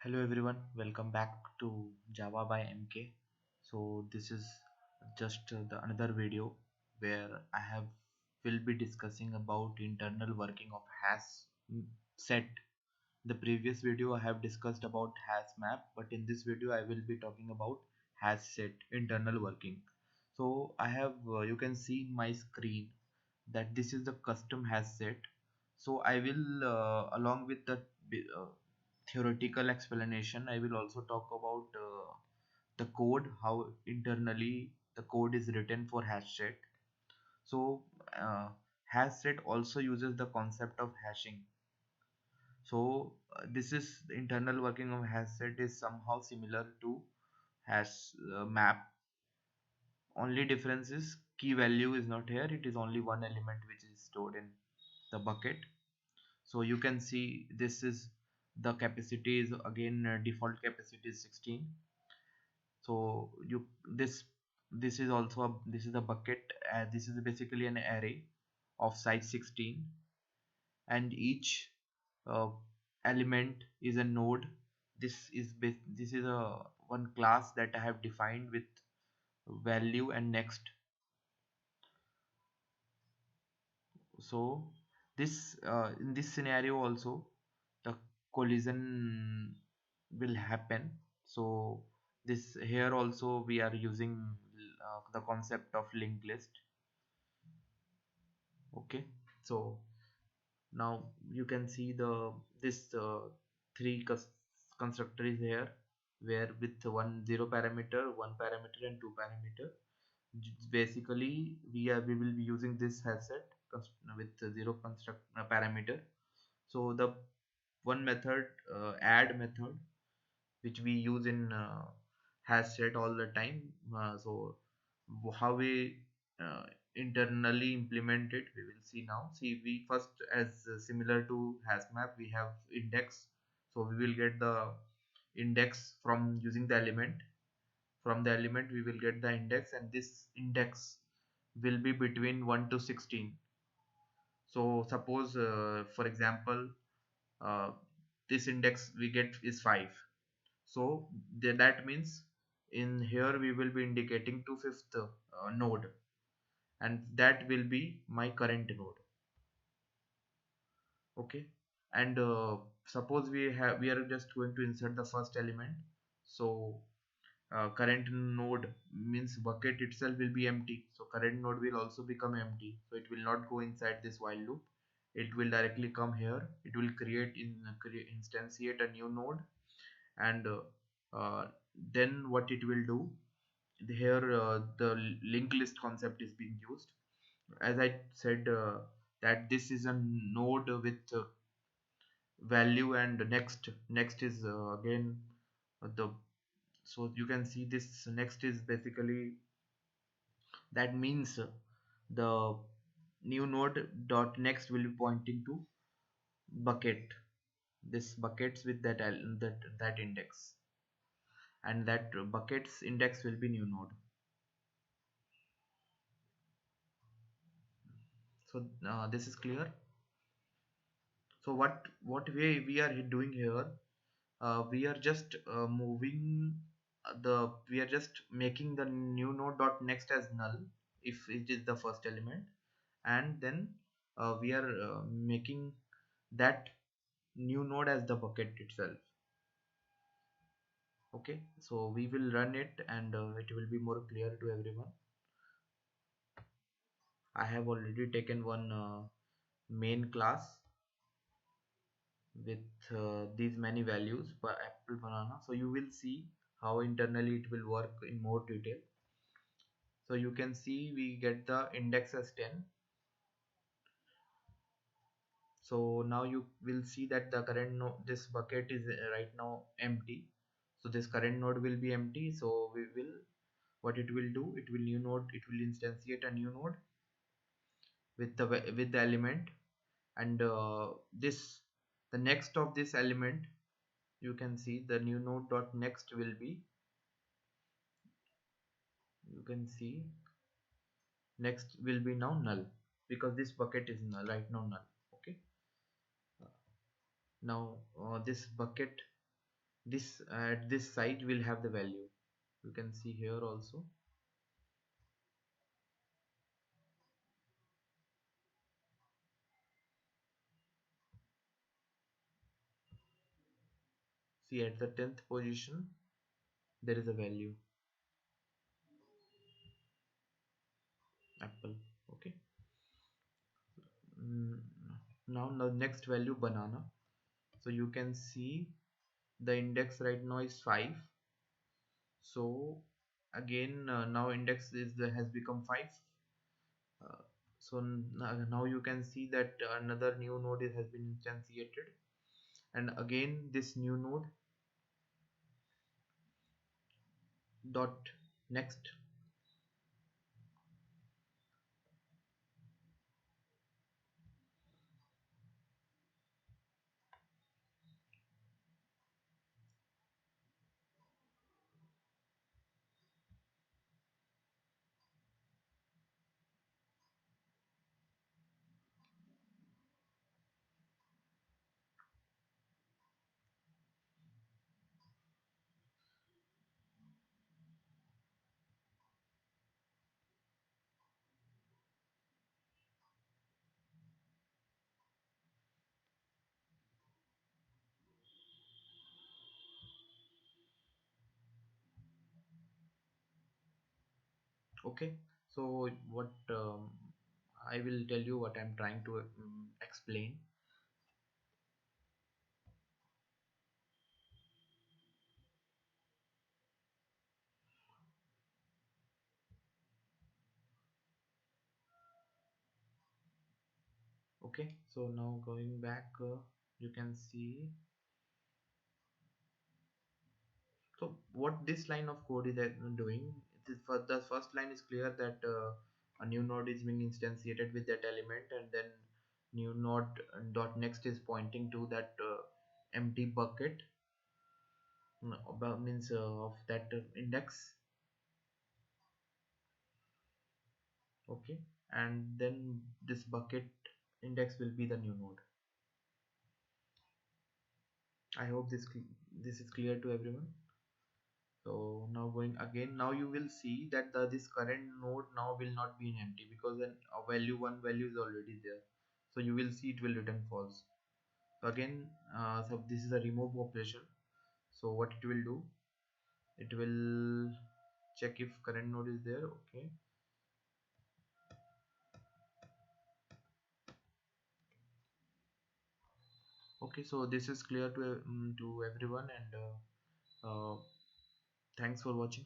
Hello everyone, welcome back to Java by MK. So this is just the another video where I have will be discussing about internal working of HashSet. The previous video I have discussed about HashMap, but in this video I will be talking about HashSet internal working. So I have you can see in my screen that this is the custom HashSet. So I will along with the uh, theoretical explanation, I will also talk about the code, how internally the code is written for HashSet. So uh, HashSet also uses the concept of hashing. So this is the internal working of HashSet is somehow similar to hash map. Only difference is key value is not here. It is only one element which is stored in the bucket. So you can see this is the capacity is again default capacity is 16. So you this is also this is a bucket. This is basically an array of size 16, and each uh, element is a node. This is a one class that I have defined with value and next. So this in this scenario also the collision will happen. So this here also we are using the concept of linked list. Okay, so now you can see the this three constructor is here, where with one zero parameter, one parameter, and two parameter. Basically we will be using this HashSet with zero construct parameter. So the one method, add method, which we use in HashSet all the time. So how we uh, internally implement it, we will see now. See, we first, as similar to HashMap, we have index. So we will get the index from using the element. From the element we will get the index, and this index will be between 1 to 16. So suppose for example uh, this index we get is 5. So that means in here we will be indicating to fifth node, and that will be my current node. Okay, and suppose we are just going to insert the first element. So current node means bucket itself will be empty, so current node will also become empty, so it will not go inside this while loop. It will directly come here. It will instantiate a new node, and uh, then what it will do here, the linked list concept is being used. As I said, that this is a node with value, and next is again the. So you can see this next is basically, that means the new node dot next will be pointing to bucket, this buckets with that index, and that buckets index will be new node. So this is clear. So what we are doing here, we are just moving we are just making the new node dot next as null if it is the first element, and then we are making that new node as the bucket itself. Okay, so we will run it, and it will be more clear to everyone. I have already taken one main class with these many values for apple, banana. So you will see how internally it will work in more detail. So you can see we get the index as 10. So now you will see that the current node, this bucket is right now empty. So this current node will be empty. So we will, what it will do, it will new node, it will instantiate a new node with the element, and this the next of this element, you can see the new node dot next will be, you can see next will be now null, because this bucket is null right now, null. Okay, now this bucket This at this site will have the value. You can see here also. See, at the 10th position there is a value, apple. Okay. Mm, now the next value, banana. So you can see the index right now is 5. So again, now index is has become 5. uh, so now you can see that another new node has been instantiated, and again this new node dot next. Okay, so what I will tell you what I'm trying to explain. Okay, so now going back, you can see. So what this line of code is doing, it is for the first line is clear that a new node is being instantiated with that element, and then new node dot next is pointing to that empty bucket, means of that index. Okay, and then this bucket index will be the new node. I hope this is clear to everyone. So now going again, now you will see that this current node now will not be in empty, because then a value, one value is already there. So you will see it will return false. So again, so this is a remove operation. So what it will do, it will check if current node is there. Okay. Okay, so this is clear to everyone, and thanks for watching.